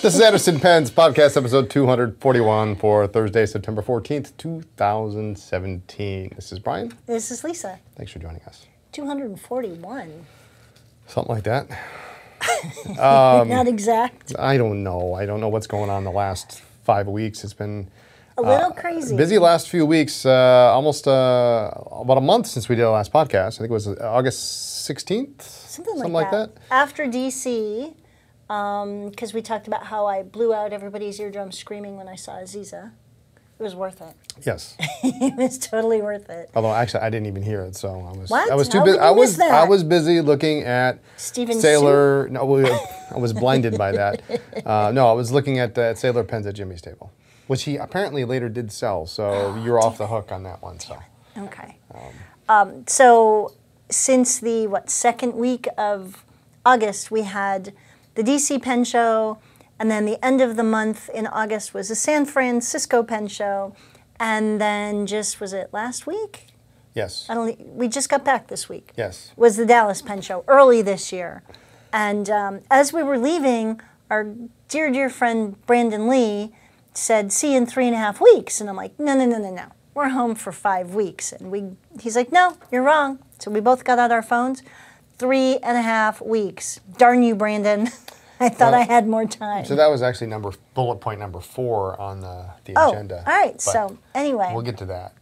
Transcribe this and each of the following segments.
This is Anderson Penn's podcast episode 241 for Thursday, September 14th, 2017. This is Brian. This is Lisa. Thanks for joining us. 241. Something like that. Not exact. I don't know. I don't know what's going on the last 5 weeks. It's been a little crazy. Busy last few weeks. Almost about a month since we did our last podcast. I think it was August 16th? Something like that. After DC, because we talked about how I blew out everybody's eardrums screaming when I saw Aziza. It was worth it. Yes. It was totally worth it. Although actually I didn't even hear it, so what? I was too How busy. did you miss that? I was busy looking at Steven Sailor. No, I was blinded by that. No, I was looking at Sailor pens at Jimmy's table, which he apparently later did sell. So you're off the hook on that one. So okay. So since the second week of August, we had the DC Pen Show, and then the end of the month in August was the San Francisco Pen Show, and then was it last week? Yes. We just got back this week. Yes. Was the Dallas Pen Show early this year. And as we were leaving, our dear, dear friend Brandon Lee said, "See you in 3.5 weeks." And I'm like, no. We're home for 5 weeks. And he's like, "No, you're wrong." So we both got out our phones. 3.5 weeks. Darn you, Brandon. I thought I had more time. So that was actually bullet point number 4 on the agenda. All right. But so anyway. We'll get to that.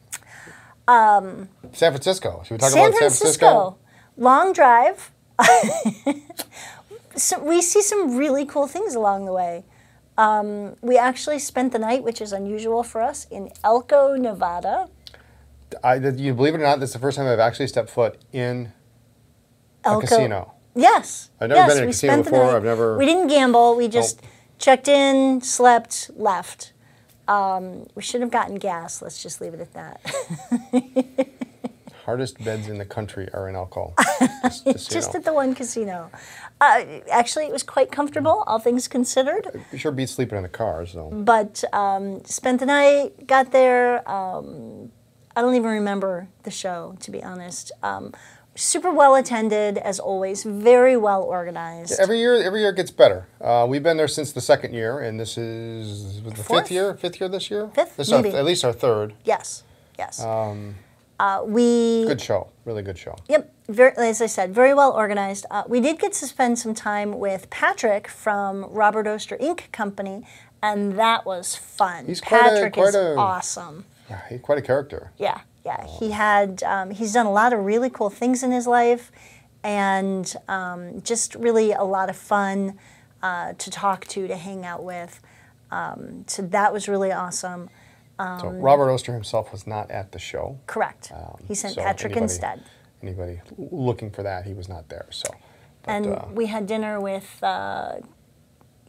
San Francisco. Should we talk about San Francisco? Long drive. So we see some really cool things along the way. We actually spent the night, which is unusual for us, in Elko, Nevada. You believe it or not, this is the first time I've actually stepped foot in a casino. Yes. I've never been in a casino before. We didn't gamble. We just checked in, slept, left. We should have gotten gas. Let's just leave it at that. Hardest beds in the country are in Elko. Just at the one casino. Actually, it was quite comfortable, all things considered. It sure beats sleeping in the car. So. But spent the night, got there. I don't even remember the show, to be honest. Super well attended, as always. Very well organized. Every year it gets better. We've been there since the second year, and this is the fifth year this year? Fifth, this maybe. At least our third. Yes. Good show. Really good show. Yep. As I said, very well organized. We did get to spend some time with Patrick from Robert Oster Ink Company, and that was fun. Patrick is awesome. Yeah, he's quite a character. Yeah. He's done a lot of really cool things in his life, and just really a lot of fun to talk to hang out with. So that was really awesome. So Robert Oster himself was not at the show. Correct. He sent Patrick instead. Anybody looking for that, he was not there. So. And we had dinner with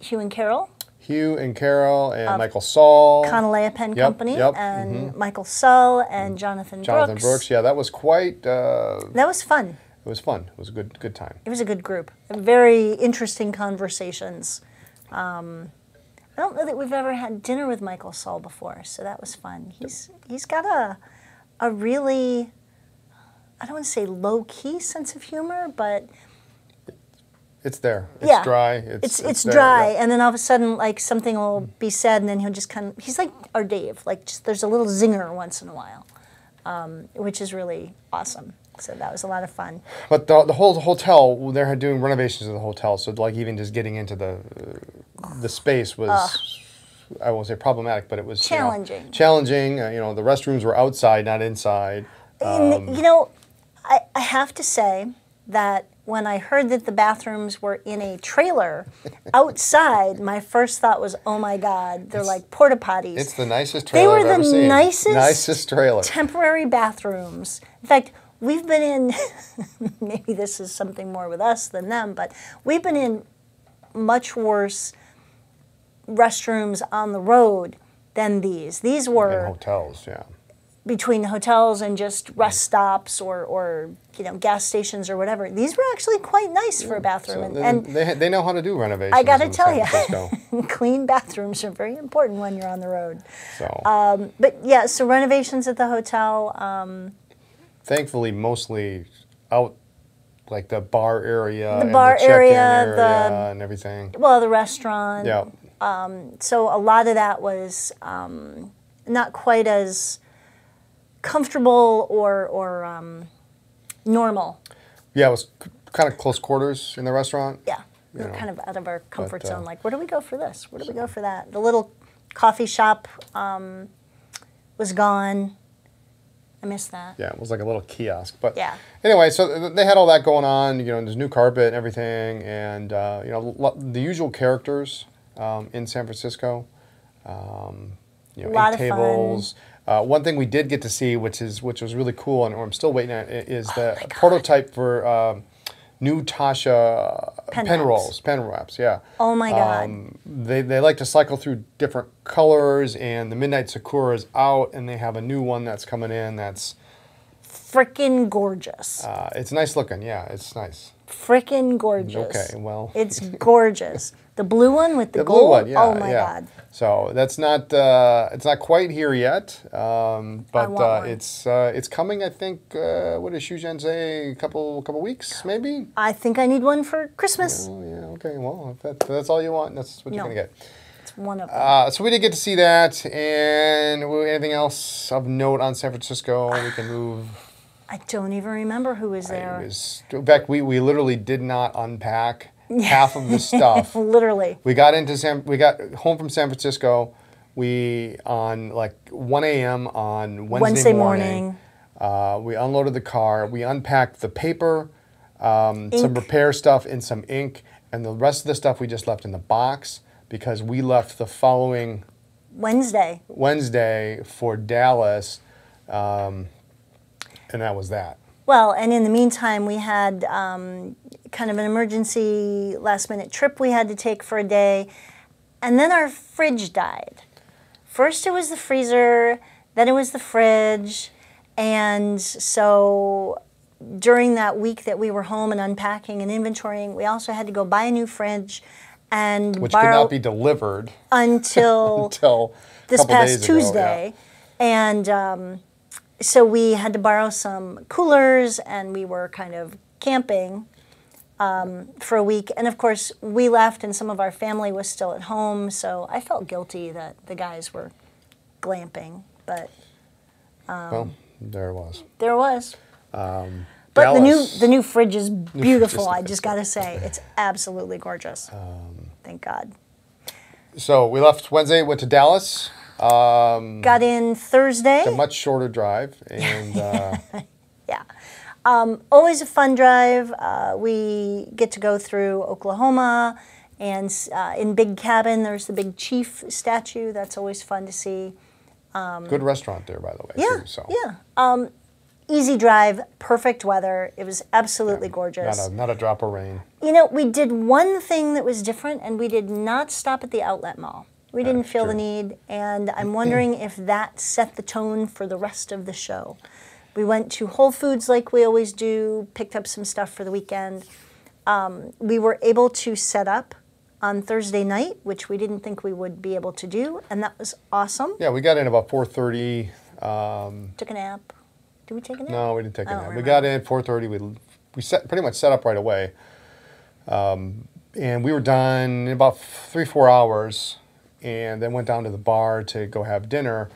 Hugh and Carol. Hugh and Carol and Michael Sull. Conalea Pen Company. And Michael Sull and Jonathan Brooks. Yeah, that was quite... that was fun. It was fun. It was a good time. It was a good group. Very interesting conversations. I don't know that we've ever had dinner with Michael Sull before, so that was fun. He's got a really, I don't want to say low-key sense of humor, but... It's there. It's dry. It's dry, and then all of a sudden, something will be said, and then he'll just he's like our Dave. There's a little zinger once in a while, which is really awesome. So that was a lot of fun. But the whole hotel, they're doing renovations of the hotel, so even just getting into the space was, I won't say problematic, but it was challenging. Challenging. The restrooms were outside, not inside. I have to say that when I heard that the bathrooms were in a trailer outside, my first thought was, oh my God, they're like porta potties. It's the nicest trailer I've ever seen. They were the nicest trailer. Temporary bathrooms. In fact, we've been in, maybe this is something more with us than them, but we've been in much worse restrooms on the road than these. These were... In hotels, yeah. Between hotels and just rest stops or gas stations or whatever. These were actually quite nice for a bathroom. So they know how to do renovations. I got to tell you, clean bathrooms are very important when you're on the road. So. But yeah, so renovations at the hotel. Thankfully, mostly out, the bar area, the bar and the check-in area, area and everything. Well, the restaurant. Yeah. So a lot of that was not quite as comfortable or normal. Yeah, it was kind of close quarters in the restaurant. Yeah, we were kind of out of our comfort zone. Like, where do we go for this? Where do we go for that? The little coffee shop was gone. I missed that. Yeah, it was like a little kiosk. But yeah. Anyway, so they had all that going on. You know, there's new carpet and everything, and you know, the usual characters in San Francisco. You know, a lot 8 tables. One thing we did get to see, which was really cool, and I'm still waiting at, is the prototype for new Tasha pen wraps. Yeah. Oh my God. They like to cycle through different colors, and the Midnight Sakura is out, and they have a new one that's coming in that's frickin' gorgeous. It's nice looking. Yeah, it's nice. Frickin' gorgeous. Okay, well. It's gorgeous. The blue one with the gold? Blue one, yeah. Oh my God. So that's not it's not quite here yet, but it's coming. I think what does Shujen say? A couple weeks maybe. I think I need one for Christmas. Oh yeah. Okay. Well, if that's all you want, that's what you're gonna get. It's one of them. So we did get to see that, and anything else of note on San Francisco? We can move. I don't even remember who was there. In fact, we literally did not unpack half of the stuff. Literally. We got home from San Francisco. We on like 1 a.m. on Wednesday morning. We unloaded the car. We unpacked the paper, some repair stuff, and some ink, and the rest of the stuff we just left in the box because we left the following Wednesday for Dallas. And that was that. Well, and in the meantime, we had kind of an emergency last-minute trip we had to take for a day. And then our fridge died. First it was the freezer, then it was the fridge. And so during that week that we were home and unpacking and inventorying, we also had to go buy a new fridge and which could not be delivered until this past Tuesday. Yeah. And so we had to borrow some coolers, and we were kind of camping for a week. And of course, we left, and some of our family was still at home. So I felt guilty that the guys were glamping, but well, there it was. There it was. But the new fridge is beautiful. I just got to say, it's absolutely gorgeous. Thank God. So we left Wednesday, went to Dallas. Got in Thursday. It's a much shorter drive, and yeah, always a fun drive. We get to go through Oklahoma, and in Big Cabin, there's the big chief statue. That's always fun to see. Good restaurant there, by the way. Yeah, too, so. yeah. Easy drive, perfect weather. It was absolutely gorgeous. Not a drop of rain. You know, we did one thing that was different, and we did not stop at the outlet mall. We didn't feel the need, and I'm wondering if that set the tone for the rest of the show. We went to Whole Foods like we always do, picked up some stuff for the weekend. We were able to set up on Thursday night, which we didn't think we would be able to do, and that was awesome. Yeah, we got in about 4:30. Took a nap. Did we take a nap? No, we didn't take a nap. Remember. We got in 4:30. We pretty much set up right away, and we were done in about 3-4 hours. And then went down to the bar to go have dinner.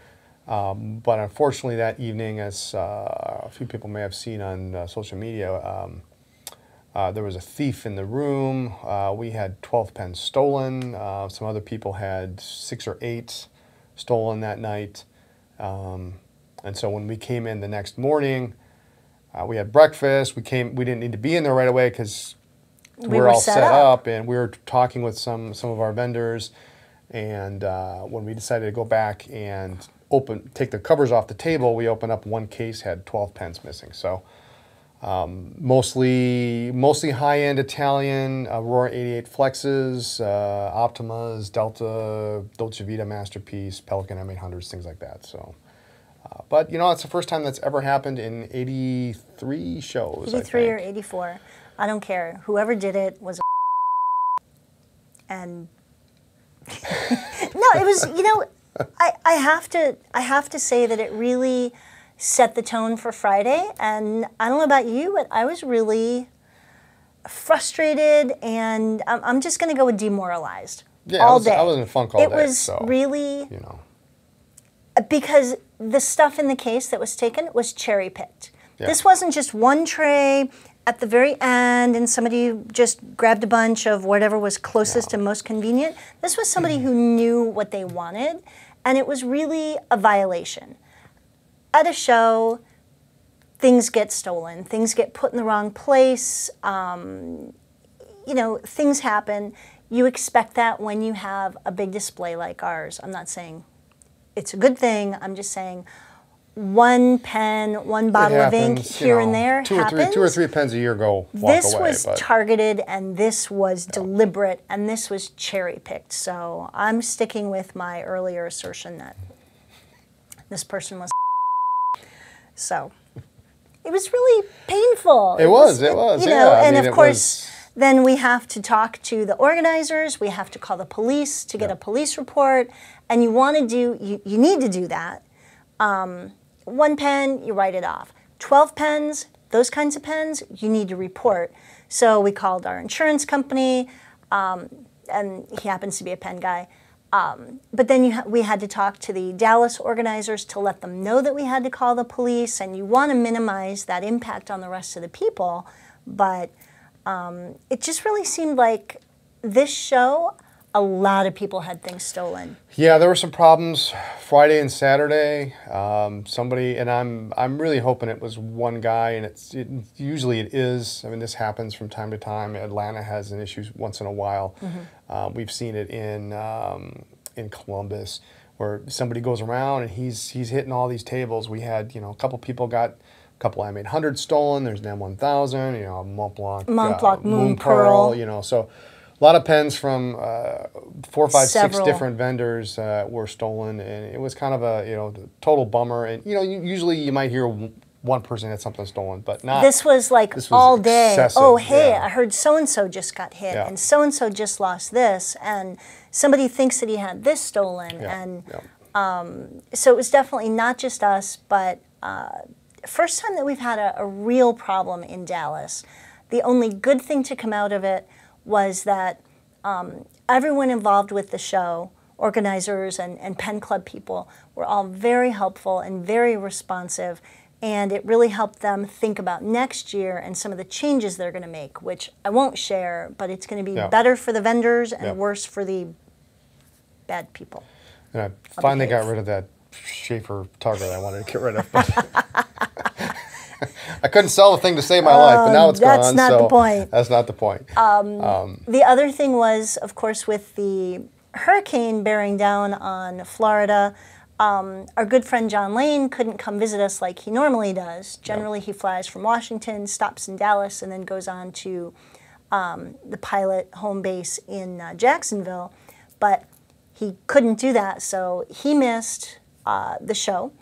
But unfortunately that evening, as a few people may have seen on social media, there was a thief in the room. We had 12 pens stolen. Some other people had 6 or 8 stolen that night. And so when we came in the next morning, we had breakfast. We didn't need to be in there right away because we're all set up, and we were talking with some of our vendors. And when we decided to go back and take the covers off the table, we opened up one case, had 12 pens missing. So mostly high-end Italian, Aurora 88 Flexes, Optimas, Delta, Dolce Vita Masterpiece, Pelican M800s, things like that. So, but you know, it's the first time that's ever happened in 83 shows. 83 or 84, I don't care. Whoever did it was and. No, it was, you know, I have to say that it really set the tone for Friday, and I don't know about you, but I was really frustrated, and I'm just going to go with demoralized. Yeah, all day. I was in funk all it day. It was so, really, you know, because the stuff in the case that was taken was cherry picked. Yeah. This wasn't just one tray at the very end and somebody just grabbed a bunch of whatever was closest and most convenient. This was somebody who knew what they wanted, and it was really a violation. At a show, things get stolen, things get put in the wrong place, you know, things happen. You expect that when you have a big display like ours. I'm not saying it's a good thing, I'm just saying one pen, one bottle of ink here and there happens. 2 or 3 pens a year go walk this away. was targeted, and this was deliberate, and this was cherry picked. So I'm sticking with my earlier assertion that this person was. So it was really painful. It was, you know, and I mean, of course, then we have to talk to the organizers. We have to call the police to get a police report, and you want to do, you need to do that. 1 pen, you write it off. 12 pens, those kinds of pens, you need to report. So we called our insurance company, and he happens to be a pen guy. But then we had to talk to the Dallas organizers to let them know that we had to call the police, and you want to minimize that impact on the rest of the people. But it just really seemed like this show, a lot of people had things stolen. Yeah, there were some problems Friday and Saturday. Somebody, and I'm really hoping it was one guy, and usually it is. I mean, this happens from time to time. Atlanta has an issue once in a while. We've seen it in Columbus, where somebody goes around and he's hitting all these tables. We had, you know, a couple people got a couple M800 stolen. There's an M1000, you know, a Montblanc Moon Pearl, you know, so. A lot of pens from 4, 5, 6 different vendors were stolen, and it was kind of a, you know, total bummer. And you know, usually you might hear one person had something stolen, but not. This was like all day. Excessive. Oh, hey, I heard so and so just got hit, and so just lost this, and somebody thinks that he had this stolen, and so it was definitely not just us, but first time that we've had a real problem in Dallas. The only good thing to come out of it was that everyone involved with the show, organizers and pen club people, were all very helpful and very responsive, and it really helped them think about next year and some of the changes they're going to make, which I won't share, but it's going to be better for the vendors and worse for the bad people. And I finally got rid of that Schaefer tugger I wanted to get rid of. But I couldn't sell the thing to save my life, but now it's gone. That's not the point. That's not the point. The other thing was, of course, with the hurricane bearing down on Florida, our good friend John Lane couldn't come visit us like he normally does. Generally, he flies from Washington, stops in Dallas, and then goes on to the pilot home base in Jacksonville. But he couldn't do that, so he missed the show.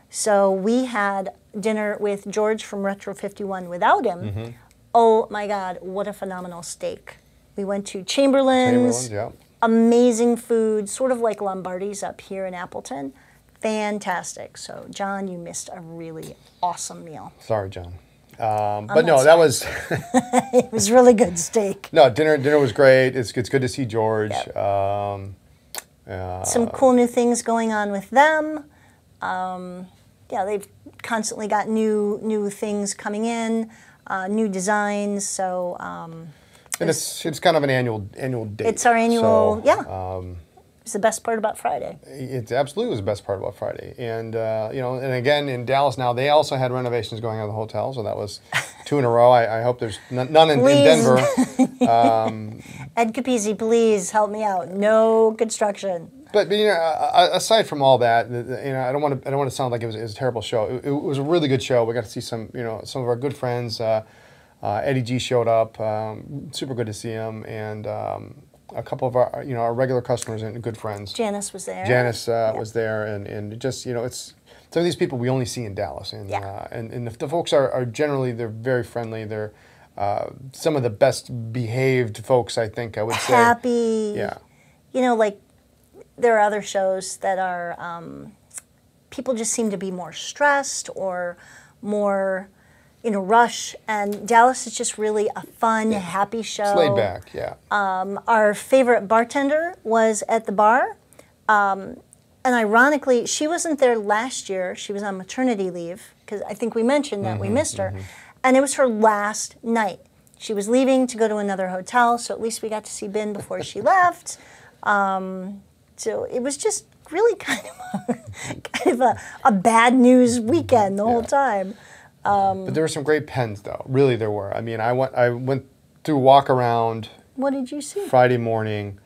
So we had dinner with George from Retro 51 without him. Oh my God, what a phenomenal steak. We went to Chamberlain's, amazing food, sort of like Lombardi's up here in Appleton. Fantastic. So John, you missed a really awesome meal. Sorry, John. But no, that was... It was really good steak. No, dinner was great. It's good to see George. Some cool new things going on with them. Yeah, they've constantly got new things coming in, new designs. So, and it's kind of an annual date. It's our annual, so, it's the best part about Friday. It absolutely was the best part about Friday, and you know, and again in Dallas now they also had renovations going on at the hotel, so that was 2 in a row. I hope there's none in Denver. Ed Capizzi, please help me out. No construction. But you know, aside from all that, you know, I don't want to sound like it was a terrible show. It was a really good show. We got to see some of our good friends. Eddie G showed up. Super good to see him, and a couple of our our regular customers and good friends. Janice was there. Janice was there, and just it's some of these people we only see in Dallas, and and the folks are generally they're very friendly. They're some of the best behaved folks I think I would say. Happy. Yeah. You know, like. There are other shows that are, people just seem to be more stressed or more, in a rush. And Dallas is just really a fun, happy show. It's laid back, yeah. Our favorite bartender was at the bar. And ironically, she wasn't there last year. She was on maternity leave, because I think we mentioned that we missed her. And it was her last night. She was leaving to go to another hotel, so at least we got to see Ben before she left. So it was just really kind of a bad news weekend the whole time. But there were some great pens, though. Really, there were. I mean, I went through walk around. What did you see? Friday morning.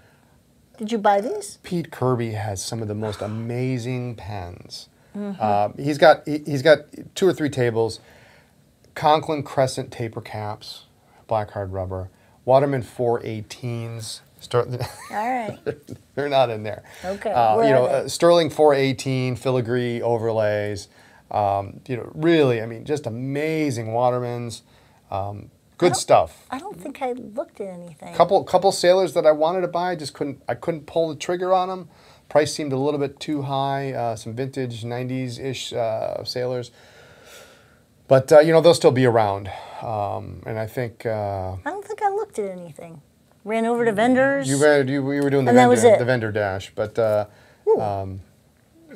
Did you buy these? Pete Kirby has some of the most amazing pens. He's got 2 or 3 tables. Conklin Crescent taper caps, black hard rubber. Waterman 418s. All right. They're not in there. Okay. Sterling 418 filigree overlays. Really, I mean, just amazing Watermans. Good stuff. I don't think I looked at anything. Couple sailors that I wanted to buy, I couldn't pull the trigger on them. Price seemed a little bit too high. Some vintage 90s-ish sailors. But, they'll still be around. And I think... I don't think I looked at anything. Ran over to vendors. You were doing the vendor dash. But, and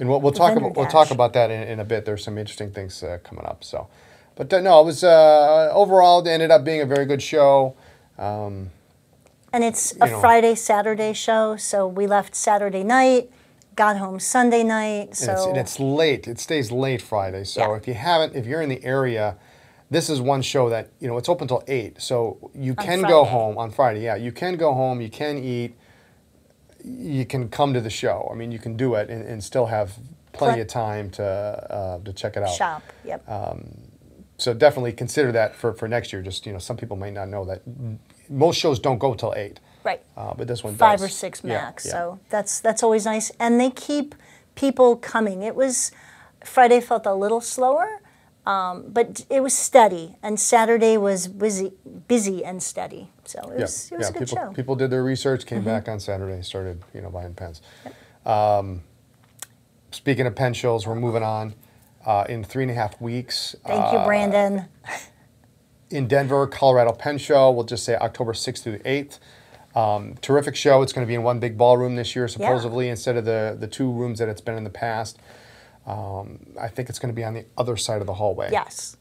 we'll talk about that in a bit. There's some interesting things coming up. So, but no, it was overall, it ended up being a very good show. And it's a Friday, Saturday show. So we left Saturday night, got home Sunday night. So and it's late. It stays late Friday. So if you're in the area, this is one show that, it's open till 8. So you can go home on Friday. Yeah, you can go home. You can eat. You can come to the show. I mean, you can do it and still have plenty of time to check it out. Shop. Yep. So definitely consider that for next year. Just some people might not know that most shows don't go till 8. Right. But this one does. 5 or 6 max. Yeah. So that's always nice, and they keep people coming. Friday felt a little slower, but it was steady, and Saturday was busy and steady. So it was a good show. People did their research, came back on Saturday, started buying pens. Yep. Speaking of pen shows, we're moving on. In 3.5 weeks. Thank you, Brandon. In Denver, Colorado Pen Show. We'll just say October 6th through the 8th. Terrific show. It's going to be in one big ballroom this year, supposedly, instead of the 2 rooms that it's been in the past. I think it's going to be on the other side of the hallway. Yes.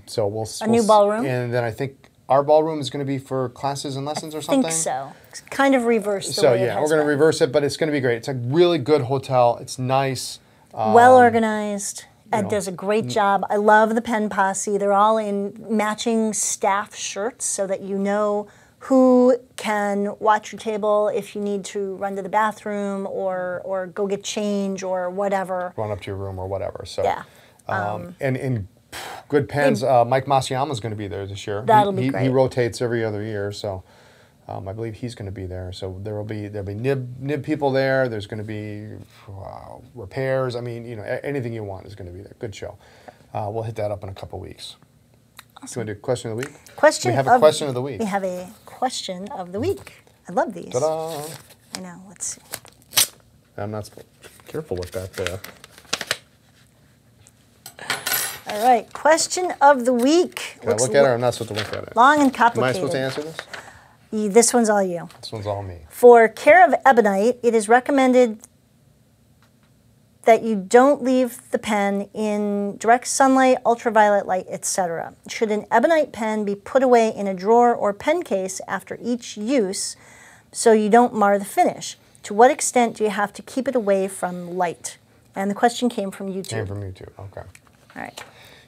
So we'll a new ballroom. And then I think our ballroom is going to be for classes and lessons or something. I think so. It's kind of reversed. So we're going to reverse it, but it's going to be great. It's a really good hotel. It's nice. Well organized. Ed does a great job. I love the pen posse. They're all in matching staff shirts so that you know who can watch your table if you need to run to the bathroom or go get change or whatever. Run up to your room or whatever. So yeah. And good pens. Mike Masayama's going to be there this year. That'll be great. He rotates every other year, so I believe he's going to be there. So there'll be nib people there. There's going to be repairs. I mean, anything you want is going to be there. Good show. We'll hit that up in a couple weeks. Awesome. Do you want to do question of the week? We have a question of the week. We have a question of the week. I love these. Ta-da! I know. Let's see. I'm not careful with that. All right. Question of the week. Can I look at it or I'm not supposed to look at it? Long and complicated. Am I supposed to answer this? This one's all you. This one's all me. For care of Ebonite, it is recommended that you don't leave the pen in direct sunlight, ultraviolet light, etc. Should an Ebonite pen be put away in a drawer or pen case after each use so you don't mar the finish? To what extent do you have to keep it away from light? And the question came from YouTube. Came from YouTube, okay. All right.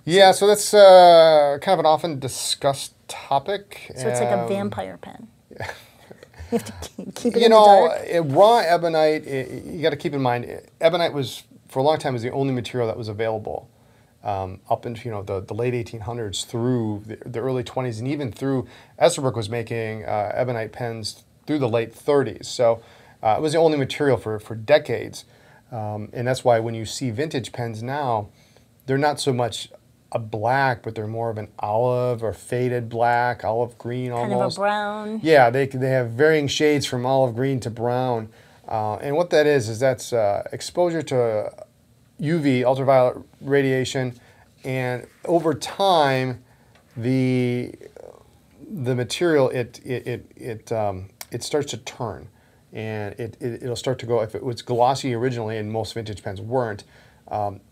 Yeah, so that's kind of an often discussed topic. So it's like a vampire pen. Yeah. You have to keep it in the dark. Raw ebonite, you got to keep in mind, ebonite was, for a long time, was the only material that was available up into the late 1800s through the early 20s, and even through, Esterbrook was making ebonite pens through the late 30s. So it was the only material for decades. And that's why when you see vintage pens now, they're not so much a black, but they're more of an olive or faded black, olive green almost. Kind of a brown. Yeah, they have varying shades from olive green to brown. And what that is that's exposure to UV, ultraviolet radiation, and over time, the material it starts to turn, and it'll start to go. If it was glossy originally, and most vintage pens weren't,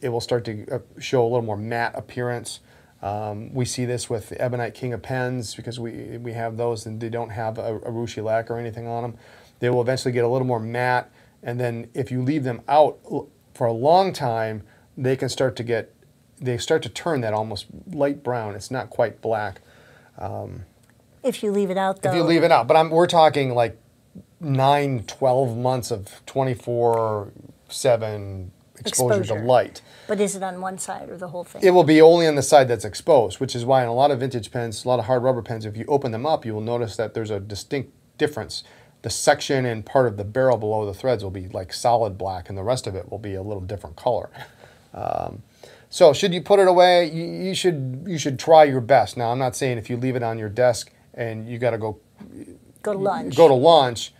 it will start to show a little more matte appearance. We see this with the Ebonite King of Pens because we have those and they don't have a urushi lacquer or anything on them. They will eventually get a little more matte, and then if you leave them out for a long time, they start to turn that almost light brown. It's not quite black. If you leave it out, though. If you leave it out. But we're talking like 9, 12 months of 24/7 exposure to light. But is it on one side or the whole thing? It will be only on the side that's exposed, which is why in a lot of vintage pens, a lot of hard rubber pens, if you open them up, you will notice that there's a distinct difference. The section and part of the barrel below the threads will be like solid black, and the rest of it will be a little different color. So should you put it away? You should try your best. Now, I'm not saying if you leave it on your desk and you got to go to lunch. Go to lunch.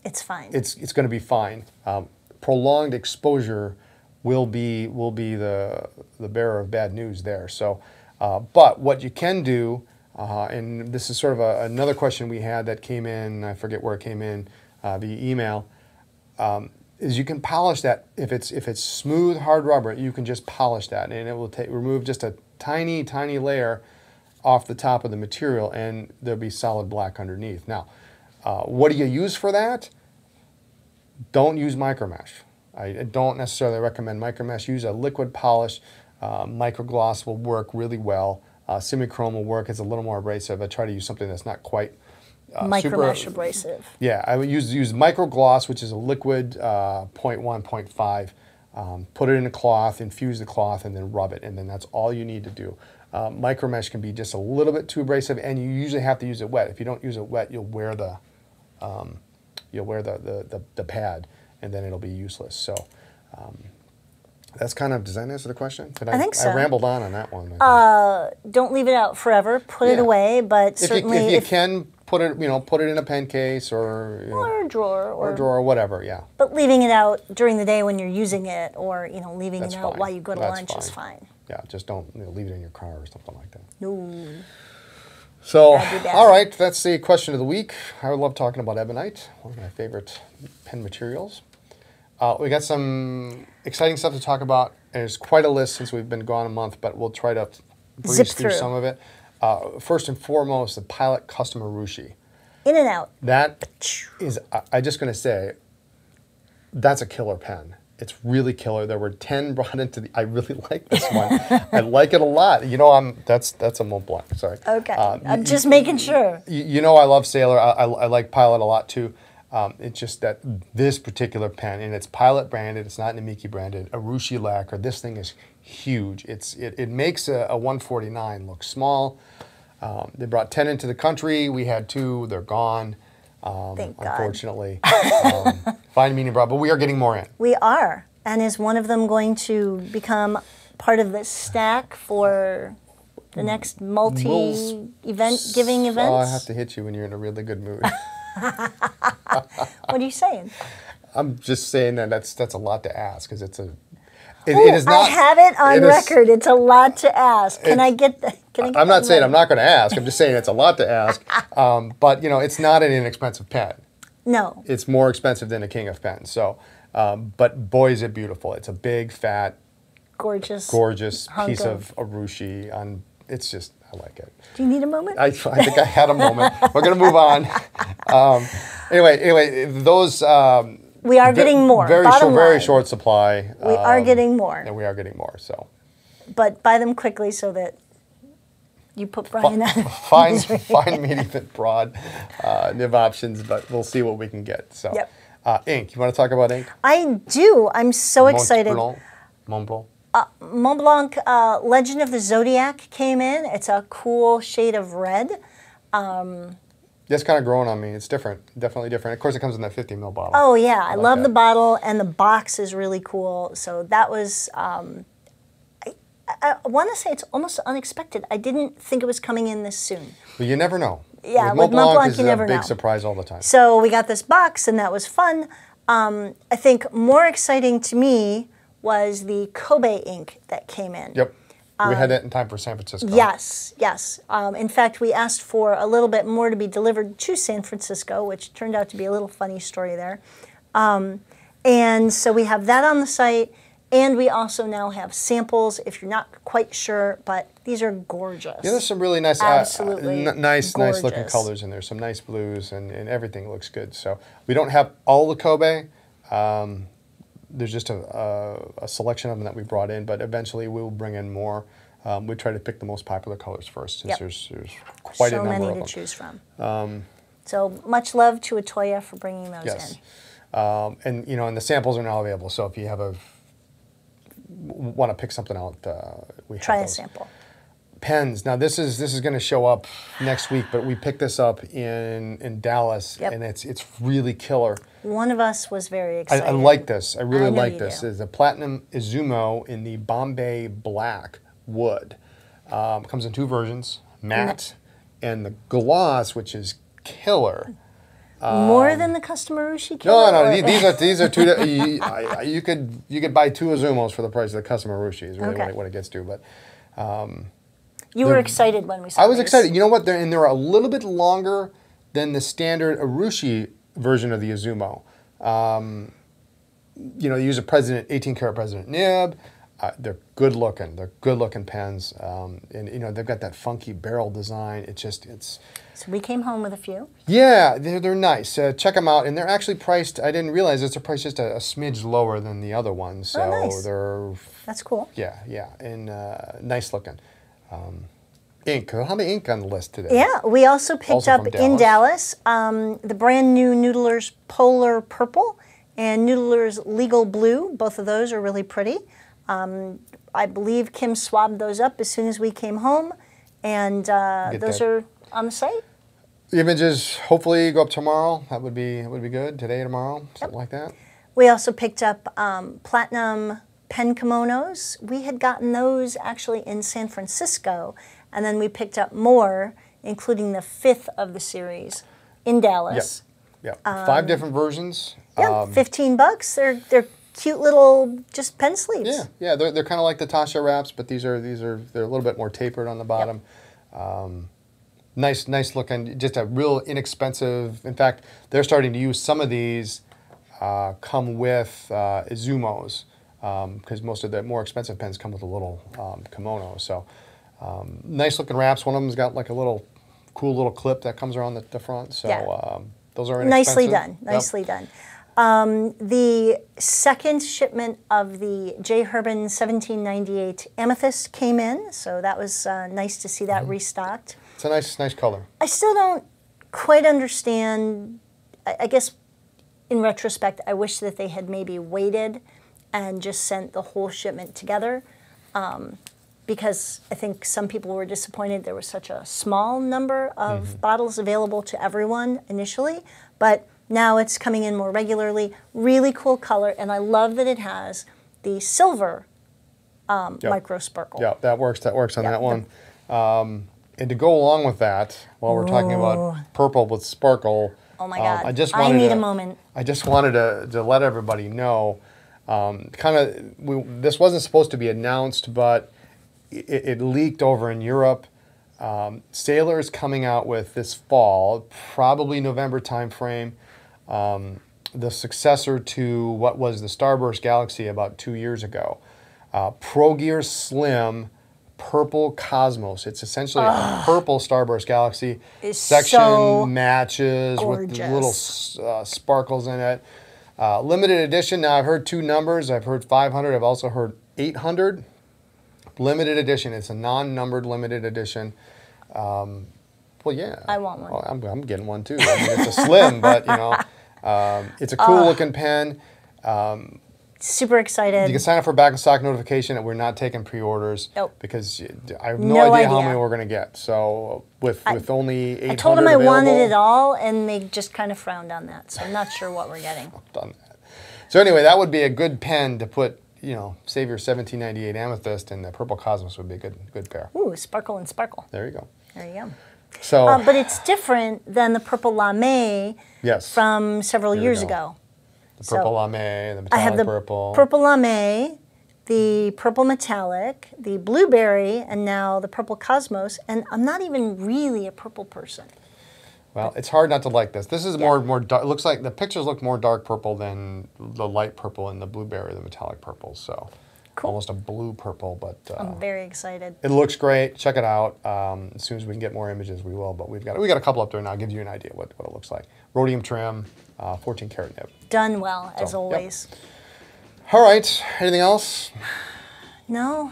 It's fine. It's going to be fine. Prolonged exposure will be the bearer of bad news there. So, but what you can do, and this is sort of another question we had that came in. I forget where it came in via email. Is you can polish that. If it's smooth hard rubber, you can just polish that, and it will remove just a tiny layer off the top of the material, and there'll be solid black underneath. Now, what do you use for that? Don't use micromesh. I don't necessarily recommend micromesh. Use a liquid polish. Microgloss will work really well. Semichrome will work. It's a little more abrasive. I try to use something that's not quite micromesh abrasive. Yeah, I would use microgloss, which is a liquid 0.1, 0.5. Put it in a cloth, infuse the cloth, and then rub it, and then that's all you need to do. Micromesh can be just a little bit too abrasive, and you usually have to use it wet. If you don't use it wet, you'll wear the pad, and then it'll be useless. So that's kind of, does that answer the question? I think so. I rambled on that one. Don't leave it out forever. Put it away, but certainly if you can put it in a pen case or or a drawer or whatever. Yeah. But leaving it out during the day when you're using it, or leaving That's it out fine. while you go to That's lunch fine. is fine. Yeah, just don't leave it in your car or something like that. No. So, all right, that's the question of the week. I love talking about Ebonite, one of my favorite pen materials. We got some exciting stuff to talk about. There's quite a list since we've been gone a month, but we'll try to breeze through some of it. First and foremost, the Pilot Custom Urushi. In and out. That is, I'm just going to say, that's a killer pen. It's really killer. There were 10 brought into the. I really like this one. I like it a lot. That's a Montblanc. Sorry. Okay. I'm just making sure. I love Sailor. I like Pilot a lot too. It's just that this particular pen, and it's Pilot branded. It's not Namiki branded. Urushi lacquer. This thing is huge. It makes a 149 look small. They brought 10 into the country. We had 2. They're gone. Thank God. Unfortunately. Fine, medium, broad, but we are getting more in. We are. And is one of them going to become part of the stack for the next giving events? Oh, I have to hit you when you're in a really good mood. What are you saying? I'm just saying that's a lot to ask because it is not. I have it on record. It's a lot to ask. Can I get that? I'm not saying I'm not going to ask. I'm just saying it's a lot to ask. But it's not an inexpensive pen. No. It's more expensive than a King of Pens. So, but boy, is it beautiful. It's a big, fat, gorgeous piece of urushi. It's just, I like it. Do you need a moment? I think I had a moment. We're going to move on. Anyway, those. We are getting more. Very short supply. We are getting more. And we are getting more. So. But buy them quickly so that you put Brian out of fine, medium, and broad nib options, but we'll see what we can get. So, yep. Ink. You want to talk about ink? I do. I'm so excited. Montblanc. Montblanc Legend of the Zodiac came in. It's a cool shade of red. It's kind of growing on me. It's different. Definitely different. Of course, it comes in that 50 ml bottle. Oh, yeah. I love the bottle, and the box is really cool. So that was... I want to say it's almost unexpected. I didn't think it was coming in this soon. But you never know. Yeah, with Montblanc you never know. It's a big surprise all the time. So we got this box, and that was fun. I think more exciting to me was the Kobe ink that came in. Yep. We had that in time for San Francisco. Yes, yes. In fact, we asked for a little bit more to be delivered to San Francisco, which turned out to be a little funny story there. And so we have that on the site, and we also now have samples if you're not quite sure, but these are gorgeous. Yeah, there's some really nice, absolutely nice looking colors in there. Some nice blues, and everything looks good. So we don't have all the Kobe. There's just a selection of them that we brought in, but eventually we'll bring in more. We try to pick the most popular colors first, since there's quite a number of them. So many to choose from. So much love to Atoya for bringing those in. And and the samples are now available. So if you want to pick something out, we have try those. a sample. Pens. Now this is going to show up next week, but we picked this up in Dallas, and it's really killer. One of us was very excited. I like this. I really like this. Do. It's a platinum Izumo in the Bombay Black wood. Comes in 2 versions, matte and the gloss, which is killer. More than the custom urushi killer? No. These are 2. You could buy 2 Izumos for the price of the custom urushi. Is really what it gets to. But you were excited when we saw I was these. excited. You know what? They're a little bit longer than the standard urushi version of the Izumo. You use a 18 karat President nib. They're good looking. They're good looking pens, and they've got that funky barrel design. So we came home with a few. Yeah, they're nice. Check them out, and they're actually priced. I didn't realize they're priced just a smidge lower than the other ones. So nice. That's cool. Yeah, and nice looking. Ink. How many ink on the list today? Yeah, we also picked up in Dallas the brand new Noodler's Polar Purple and Noodler's Legal Blue. Both of those are really pretty. I believe Kim swabbed those up as soon as we came home, and those are on the site. The images hopefully go up tomorrow. That would be good. Today, tomorrow, something like that. We also picked up platinum pen kimonos. We had gotten those actually in San Francisco, and then we picked up more, including the 5th of the series in Dallas. Yeah. 5 different versions. Yeah, $15. They're cute little just pen sleeves. Yeah. They're kind of like the Tasha wraps, but they're a little bit more tapered on the bottom. Nice looking, just a real inexpensive. In fact, they're starting to use some of these come with Izumos, because most of the more expensive pens come with a little kimono. So nice looking wraps. One of them's got like a cool little clip that comes around the front. So those are inexpensive. Nicely done. The second shipment of the J. Herbin 1798 Amethyst came in, so that was nice to see that restocked. It's a nice color. I still don't quite understand. I guess in retrospect, I wish that they had maybe waited and just sent the whole shipment together, because I think some people were disappointed there was such a small number of bottles available to everyone initially, but now it's coming in more regularly. Really cool color, and I love that it has the silver micro sparkle. Yeah, that works on that one. And to go along with that, while we're talking about purple with sparkle, oh my God, I need a moment. I just wanted to let everybody know, this wasn't supposed to be announced, but it leaked over in Europe. Sailor is coming out with this fall, probably November timeframe, the successor to what was the Starburst Galaxy about 2 years ago. Pro Gear Slim Purple Cosmos. It's essentially a purple Starburst Galaxy. It's section so matches gorgeous. With little sparkles in it. Limited edition. Now I've heard 2 numbers. I've heard 500. I've also heard 800. Limited edition. It's a non-numbered limited edition. Well, yeah. I want one. Well, I'm getting one too. I mean, it's a slim, but it's a cool looking pen. Super excited. You can sign up for back in stock notification, and we're not taking pre-orders. Nope. Because I have no idea how many we're going to get. So with only 800 I told them I wanted available, it all, and they just kind of frowned on that. So I'm not sure what we're getting. Done that. So anyway, that would be a good pen to put, save your 1798 Amethyst, and the Purple Cosmos would be a good pair. Ooh, sparkle and sparkle. There you go. There you go. So, but it's different than the Purple Lame from several years ago. The Purple Lame, the metallic I have the purple. Purple Lame, the purple metallic, the blueberry, and now the purple cosmos. And I'm not even really a purple person. Well, it's hard not to like this. This is more dark. It looks like the pictures look more dark purple than the light purple and the blueberry, the metallic purple. So Cool. almost a blue purple, but I'm very excited. it looks great. Check it out. As soon as we can get more images, we will. But we got a couple up there now. Gives you an idea what it looks like. Rhodium trim, 14 karat nib. Done well, as So, always. Yep. All right. Anything else? No,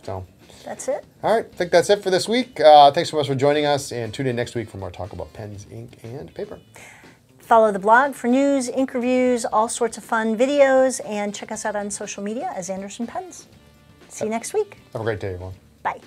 So. that's it. All right, I think that's it for this week. Thanks so much for joining us, and tune in next week for more talk about pens, ink, and paper. Follow the blog for news, ink reviews, all sorts of fun videos, and check us out on social media as Anderson Pens. See you next week. Have a great day, everyone. Bye.